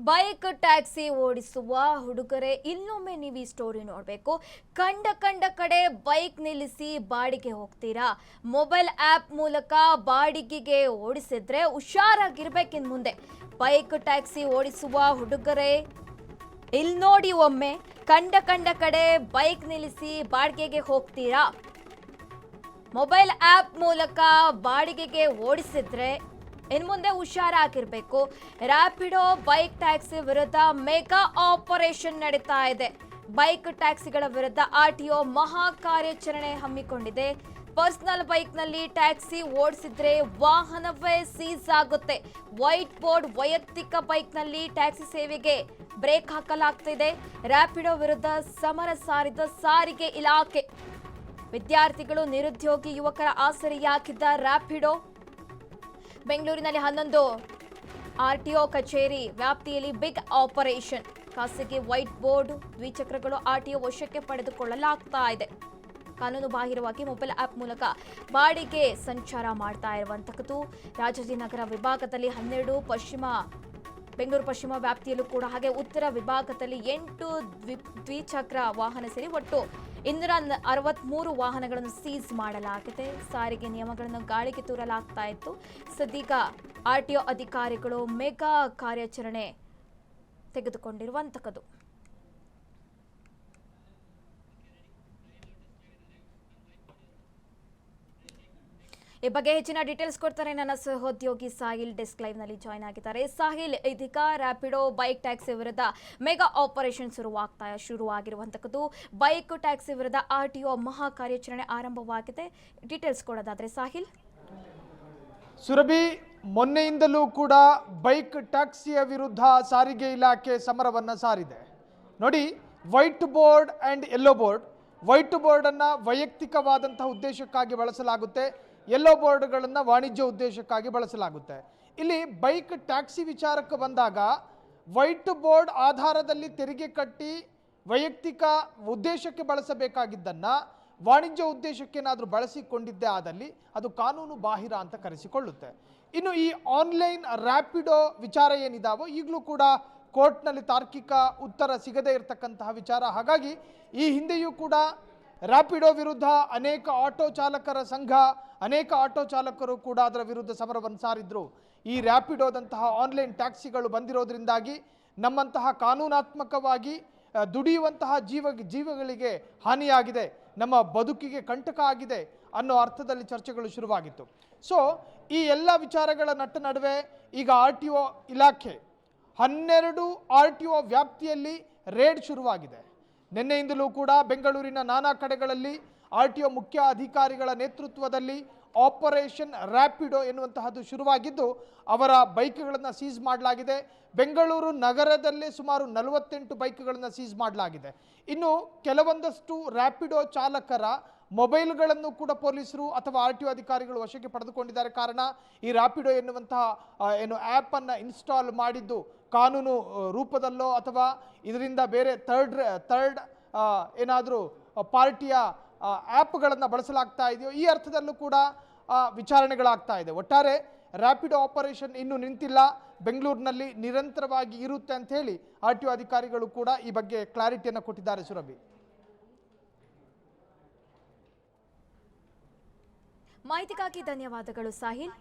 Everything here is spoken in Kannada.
ಬೈಕ್ ಟ್ಯಾಕ್ಸಿ ಓಡಿಸುವ ಹುಡುಗರೇ ಇನ್ನೊಮ್ಮೆ ನೀವು ಈ ಸ್ಟೋರಿ ನೋಡಬೇಕು. ಕಂಡ ಕಡೆ ಬೈಕ್ ನಿಲ್ಲಿಸಿ ಬಾಡಿಗೆ ಹೋಗ್ತೀರಾ. ಮೊಬೈಲ್ ಆಪ್ ಮೂಲಕ ಬಾಡಿಗೆಗೆ ಓಡಿಸಿದ್ರೆ ಹುಷಾರಾಗಿರ್ಬೇಕಿನ್ ಮುಂದೆ. ಬೈಕ್ ಟ್ಯಾಕ್ಸಿ ಓಡಿಸುವ ಹುಡುಗರೇ ಇಲ್ಲಿ ನೋಡಿ, ಒಮ್ಮೆ ಕಂಡ ಕಡೆ ಬೈಕ್ ನಿಲ್ಲಿಸಿ ಬಾಡಿಗೆಗೆ ಹೋಗ್ತೀರಾ. ಮೊಬೈಲ್ ಆಪ್ ಮೂಲಕ ಬಾಡಿಗೆಗೆ ಓಡಿಸಿದ್ರೆ ಇನ್ನು ಮುಂದೆ ಹುಷಾರಾಗಿರ್ಬೇಕು. ರ್ಯಾಪಿಡೋ ಬೈಕ್ ಟ್ಯಾಕ್ಸಿ ವಿರುದ್ಧ ಮೆಗಾ ಆಪರೇಷನ್ ನಡೀತಾ ಇದೆ. ಬೈಕ್ ಟ್ಯಾಕ್ಸಿಗಳ ವಿರುದ್ಧ ಆರ್ಟಿಒ ಮಹಾ ಕಾರ್ಯಾಚರಣೆ ಹಮ್ಮಿಕೊಂಡಿದೆ. ಪರ್ಸನಲ್ ಬೈಕ್ನಲ್ಲಿ ಟ್ಯಾಕ್ಸಿ ಓಡಿಸಿದ್ರೆ ವಾಹನವೇ ಸೀಸ್ ಆಗುತ್ತೆ. ವೈಟ್ ಬೋರ್ಡ್ ವೈಯಕ್ತಿಕ ಬೈಕ್ನಲ್ಲಿ ಟ್ಯಾಕ್ಸಿ ಸೇವೆಗೆ ಬ್ರೇಕ್ ಹಾಕಲಾಗ್ತಿದೆ. ರ್ಯಾಪಿಡೋ ವಿರುದ್ಧ ಸಮರ ಸಾರಿದ ಸಾರಿಗೆ ಇಲಾಖೆ. ವಿದ್ಯಾರ್ಥಿಗಳು, ನಿರುದ್ಯೋಗಿ ಯುವಕರ ಆಸರೆಯಾಗಿದ್ದ ರ್ಯಾಪಿಡೋ ಬೆಂಗಳೂರಿನಲ್ಲಿ 11 ಆರ್ಟಿಒ ಕಚೇರಿ ವ್ಯಾಪ್ತಿಯಲ್ಲಿ ಬಿಗ್ ಆಪರೇಷನ್. ಖಾಸಗಿ ವೈಟ್ ಬೋರ್ಡ್ ದ್ವಿಚಕ್ರಗಳು ಆರ್ಟಿಒ ವಶಕ್ಕೆ ಪಡೆದುಕೊಳ್ಳಲಾಗ್ತಾ ಇದೆ. ಕಾನೂನು ಬಾಹಿರವಾಗಿ ಮೊಬೈಲ್ ಆಪ್ ಮೂಲಕ ಬಾಡಿಗೆ ಸಂಚಾರ ಮಾಡ್ತಾ ಇರುವಂತಹದ್ದು. ರಾಜಾಜಿನಗರ ವಿಭಾಗದಲ್ಲಿ 12, ಬೆಂಗಳೂರು ಪಶ್ಚಿಮ ವ್ಯಾಪ್ತಿಯಲ್ಲೂ ಕೂಡ, ಹಾಗೆ ಉತ್ತರ ವಿಭಾಗದಲ್ಲಿ 8 ದ್ವಿಚಕ್ರ ವಾಹನ ಸೇರಿ ಒಟ್ಟು 263 ವಾಹನಗಳನ್ನು ಸೀಸ್ ಮಾಡಲಾಗಿದೆ. ಸಾರಿಗೆ ನಿಯಮಗಳನ್ನು ಗಾಳಿಗೆ ತೂರಲಾಗ್ತಾ ಇತ್ತು. ಸದ್ಯೀಗ ಆರ್ಟಿಒ ಅಧಿಕಾರಿಗಳು ಮೆಗಾ ಕಾರ್ಯಾಚರಣೆ ತೆಗೆದುಕೊಂಡಿರುವಂತಹದ್ದು. ಈ ಬಗ್ಗೆ ಹೆಚ್ಚಿನ ಡೀಟೇಲ್ಸ್ ಕೊಡ್ತಾರೆ ನನ್ನ ಸಹೋದ್ಯೋಗಿ ಸಾಹಿಲ್. ಡೆಸ್ಕ್ ಲೈವ್ ನಲ್ಲಿ ಜಾಯ್ನ್ ಆಗಿದ್ದಾರೆ. ಸಾಹಿಲ್, ಇದೀಗ ರ್ಯಾಪಿಡೋ ಬೈಕ್ ಟ್ಯಾಕ್ಸಿ ವಿರುದ್ಧ ಮೆಗಾ ಆಪರೇಷನ್ ಶುರುವಾಗಿರುವಂತಹದ್ದು. ಬೈಕ್ ಟ್ಯಾಕ್ಸಿ ವಿರುದ್ಧ ಆರ್ಟಿಒ ಮಹಾ ಕಾರ್ಯಾಚರಣೆ ಆರಂಭವಾಗಿದೆ. ಡೀಟೇಲ್ಸ್ ಕೊಡೋದಾದ್ರೆ ಸಾಹಿಲ್. ಸುರಭಿ, ಮೊನ್ನೆಯಿಂದಲೂ ಕೂಡ ಬೈಕ್ ಟ್ಯಾಕ್ಸಿಯ ವಿರುದ್ಧ ಸಾರಿಗೆ ಇಲಾಖೆ ಸಮರವನ್ನು ಸಾರಿದೆ. ನೋಡಿ, white board and yellow board. White ಬೋರ್ಡನ್ನು ವೈಯಕ್ತಿಕವಾದಂತಹ ಉದ್ದೇಶಕ್ಕಾಗಿ ಬಳಸಲಾಗುತ್ತೆ, ಯೆಲ್ಲೋ ಬೋರ್ಡ್ಗಳನ್ನು ವಾಣಿಜ್ಯ ಉದ್ದೇಶಕ್ಕಾಗಿ ಬಳಸಲಾಗುತ್ತೆ. ಇಲ್ಲಿ ಬೈಕ್ ಟ್ಯಾಕ್ಸಿ ವಿಚಾರಕ್ಕೆ ಬಂದಾಗ ವೈಟ್ ಬೋರ್ಡ್ ಆಧಾರದಲ್ಲಿ ತೆರಿಗೆ ಕಟ್ಟಿ ವೈಯಕ್ತಿಕ ಉದ್ದೇಶಕ್ಕೆ ಬಳಸಬೇಕಾಗಿದ್ದನ್ನು ವಾಣಿಜ್ಯ ಉದ್ದೇಶಕ್ಕೇನಾದರೂ ಬಳಸಿಕೊಂಡಿದ್ದೇ ಆದಲ್ಲಿ ಅದು ಕಾನೂನು ಬಾಹಿರ ಅಂತ ಕರೆಸಿಕೊಳ್ಳುತ್ತೆ. ಇನ್ನು ಈ ಆನ್ಲೈನ್ ರ್ಯಾಪಿಡೋ ವಿಚಾರ ಏನಿದಾವೋ ಈಗಲೂ ಕೂಡ ಕೋರ್ಟ್ನಲ್ಲಿ ತಾರ್ಕಿಕ ಉತ್ತರ ಸಿಗದೇ ಇರತಕ್ಕಂತಹ ವಿಚಾರ. ಹಾಗಾಗಿ ಈ ಹಿಂದೆಯೂ ಕೂಡ ರ್ಯಾಪಿಡೋ ವಿರುದ್ಧ ಅನೇಕ ಆಟೋ ಚಾಲಕರ ಸಂಘ, ಅನೇಕ ಆಟೋ ಚಾಲಕರು ಕೂಡ ಅದರ ವಿರುದ್ಧ ಸಮರವನ್ನು ಸಾರಿದ್ರು. ಈ ರ್ಯಾಪಿಡೋದಂತಹ ಆನ್ಲೈನ್ ಟ್ಯಾಕ್ಸಿಗಳು ಬಂದಿರೋದ್ರಿಂದಾಗಿ ನಮ್ಮಂತಹ ಕಾನೂನಾತ್ಮಕವಾಗಿ ದುಡಿಯುವಂತಹ ಜೀವಗಳಿಗೆ ಹಾನಿಯಾಗಿದೆ, ನಮ್ಮ ಬದುಕಿಗೆ ಕಂಟಕ ಆಗಿದೆ ಅನ್ನೋ ಅರ್ಥದಲ್ಲಿ ಚರ್ಚೆಗಳು ಶುರುವಾಗಿತ್ತು. ಸೊ ಈ ಎಲ್ಲ ವಿಚಾರಗಳ ನಡುವೆ ಈಗ ಆರ್ಟಿಒ ಇಲಾಖೆ 12 ಆರ್ಟಿಒ ವ್ಯಾಪ್ತಿಯಲ್ಲಿ ರೇಡ್ ಶುರುವಾಗಿದೆ. ನಿನ್ನೆಯಿಂದಲೂ ಕೂಡ ಬೆಂಗಳೂರಿನ ನಾನಾ ಕಡೆಗಳಲ್ಲಿ ಆರ್ಟಿಒ ಮುಖ್ಯ ಅಧಿಕಾರಿಗಳ ನೇತೃತ್ವದಲ್ಲಿ ಆಪರೇಷನ್ ರ್ಯಾಪಿಡೋ ಎನ್ನುವಂತಹದ್ದು ಶುರುವಾಗಿದ್ದು ಅವರ ಬೈಕ್ಗಳನ್ನು ಸೀಸ್ ಮಾಡಲಾಗಿದೆ. ಬೆಂಗಳೂರು ನಗರದಲ್ಲೇ ಸುಮಾರು 48 ಬೈಕ್ಗಳನ್ನು ಸೀಸ್ ಮಾಡಲಾಗಿದೆ. ಇನ್ನು ಕೆಲವೊಂದಷ್ಟು ರ್ಯಾಪಿಡೋ ಚಾಲಕರ ಮೊಬೈಲ್ಗಳನ್ನು ಕೂಡ ಪೊಲೀಸರು ಅಥವಾ ಆರ್ಟಿಒ ಅಧಿಕಾರಿಗಳು ವಶಕ್ಕೆ ಪಡೆದುಕೊಂಡಿದ್ದಾರೆ. ಕಾರಣ, ಈ ರ್ಯಾಪಿಡೋ ಎನ್ನುವಂತಹ ಆ್ಯಪನ್ನು ಇನ್ಸ್ಟಾಲ್ ಮಾಡಿದ್ದು ಕಾನೂನು ರೂಪದಲ್ಲೋ ಅಥವಾ ಇದರಿಂದ ಬೇರೆ ಥರ್ಡ್ ಏನಾದರೂ ಪಾರ್ಟಿಯ ಆ್ಯಪ್ಗಳನ್ನು ಬಳಸಲಾಗ್ತಾ ಇದೆಯೋ ಈ ಅರ್ಥದಲ್ಲೂ ಕೂಡ ವಿಚಾರಣೆಗಳಾಗ್ತಾ ಇದೆ. ಒಟ್ಟಾರೆ ರ್ಯಾಪಿಡೋ ಆಪರೇಷನ್ ಇನ್ನೂ ನಿಂತಿಲ್ಲ, ಬೆಂಗಳೂರಿನಲ್ಲಿ ನಿರಂತರವಾಗಿ ಇರುತ್ತೆ ಅಂತ ಹೇಳಿ ಆರ್ಟಿಒ ಅಧಿಕಾರಿಗಳು ಕೂಡ ಈ ಬಗ್ಗೆ ಕ್ಲಾರಿಟಿಯನ್ನು ಕೊಟ್ಟಿದ್ದಾರೆ. ಸುರಭಿ, ಮಾಹಿತಿಗಾಗಿ ಧನ್ಯವಾದಗಳು ಸಾಹಿಲ್.